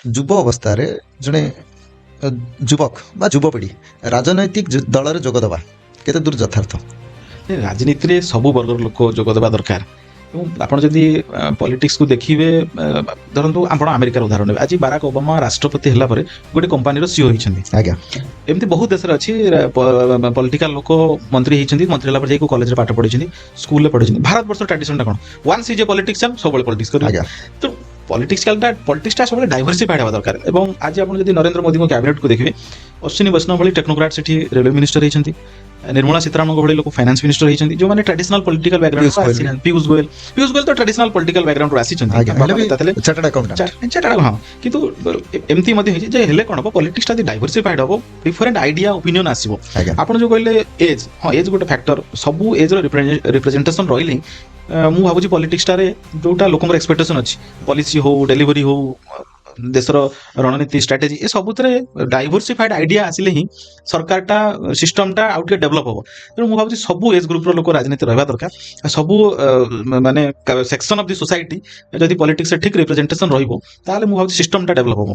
ଯୁବ ଅବସ୍ଥାରେ ଜଣେ ଯୁବକ ବା ଯୁବପିଢ଼ି ରାଜନୈତିକ ଦଳରେ ଯୋଗ ଦେବା କେତେ ଦୂର ଯଥାର୍ଥ? ରାଜନୀତିରେ ସବୁ ବର୍ଗର ଲୋକ ଯୋଗ ଦେବା ଦରକାର। ଏବଂ ଆପଣ ଯଦି ପଲିଟିକ୍ସକୁ ଦେଖିବେ, ଧରନ୍ତୁ ଆପଣ ଆମେରିକାର ଉଦାହରଣ ନେବେ। ଆଜି ବାରାକ ଓବାମା ରାଷ୍ଟ୍ରପତି ହେଲା ପରେ ଗୋଟେ କମ୍ପାନୀର ସିଓ ହେଇଛନ୍ତି। ଆଜ୍ଞା, ଏମିତି ବହୁତ ଦେଶରେ ଅଛି ପଲିଟିକାଲ ଲୋକ ମନ୍ତ୍ରୀ ହେଇଛନ୍ତି, ମନ୍ତ୍ରୀ ହେଲା ପରେ ଯାଇକି କଲେଜରେ ପାଠ ପଢିଛନ୍ତି, ସ୍କୁଲରେ ପଢିଛନ୍ତି। ଭାରତବର୍ଷର ଟ୍ରାଡିସନଟା କ'ଣ? ୱାନ୍ସ ଇଜ୍ ଏ ପଲିଟିକ୍ସିଆନ୍, ସବୁବେଳେ ପଲିଟିକ୍ସ କରିବେ। ଆଜ୍ଞା, ତ ପଲିଟିକ୍ସଟା ସବୁବେଳେ ଡାଇଭର୍ସିଫାଇଡ୍ ହେବା ଦରକାର। ଏବଂ ଆଜି ଆପଣ ଯଦି ନରେନ୍ଦ୍ର ମୋଦିଙ୍କ କ୍ୟାବିନେଟ୍କୁ ଦେଖିବେ, ଅଶ୍ୱିନୀ ବୈଷ୍ଣବ ଭଳି ଟେକ୍ନୋକ୍ରାଟ ସେଠି ରେଲୱେ ମିନିଷ୍ଟର ହେଇଛନ୍ତି, ନିର୍ମଳା ସୀତାରମଣଙ୍କ ଭଳି ଲୋକ ଫାଇନାନ୍ସ ମିନିଷ୍ଟର ହେଇଛନ୍ତି, ଯେଉଁମାନେ ଟ୍ରାଡିସନାଲ ପଲିଟିକାଲ ବ୍ୟାକଗ୍ରାଉଣ୍ଡରୁ ଆସିନାହାନ୍ତି। ପିୟୁଷ ଗୋଏଲ ତ ଟ୍ରାଡିସନାଲ ପଲିଟିକାଲ ବ୍ୟାକଗ୍ରାଉଣ୍ଡରୁ ଆସିଛନ୍ତି। ଚାର୍ଟାର୍ଡ ହଁ, କିନ୍ତୁ ଏମିତି ମଧ୍ୟ ହେଇଛି ଯେ ହେଲେ କ'ଣ ହବ, ପଲିଟିକ୍ସଟା ଯଦି ଡାଇଭର୍ସିଫାଇଡ୍ ହବ, ଡିଫରେଣ୍ଟ ଆଇଡିଆ ଓପିନିଅନ ଆସିବ। ଆପଣ ଯେଉଁ କହିଲେ ଏଜ୍, ହଁ ଏଜ୍ ଗୋଟେ ଫ୍ୟାକ୍ଟର। ସବୁ ଏଜ୍ର ରିପ୍ରେଜେଣ୍ଟେସନ ରହିଲେ ମୁଁ ଭାବୁଛି ପଲିଟିକ୍ସଟାରେ ଯେଉଁଟା ଲୋକଙ୍କର ଏକ୍ସପେକ୍ଟେସନ ଅଛି, ପଲିସି ହଉ, ଡେଲିଭରି ହଉ, ଦେଶର ରଣନୀତି, ଷ୍ଟ୍ରାଟେଜି, ଏ ସବୁଥିରେ ଡାଇଭର୍ସିଫାଇଡ୍ ଆଇଡିଆ ଆସିଲେ ହିଁ ସରକାରଟା, ସିଷ୍ଟମଟା ଆଉ ଟିକେ ଡେଭଲପ ହବ। ତେଣୁ ମୁଁ ଭାବୁଛି ସବୁ ଏଜ୍ ଗ୍ରୁପର ଲୋକ ରାଜନୀତି ରହିବା ଦରକାର। ସବୁ ମାନେ ସେକ୍ସନ ଅଫ୍ ଦି ସୋସାଇଟି ଯଦି ପଲିଟିକ୍ସରେ ଠିକ୍ ରିପ୍ରେଜେଣ୍ଟେସନ ରହିବ, ତାହେଲେ ମୁଁ ଭାବୁଛି ସିଷ୍ଟମଟା ଡେଭଲପ ହବ।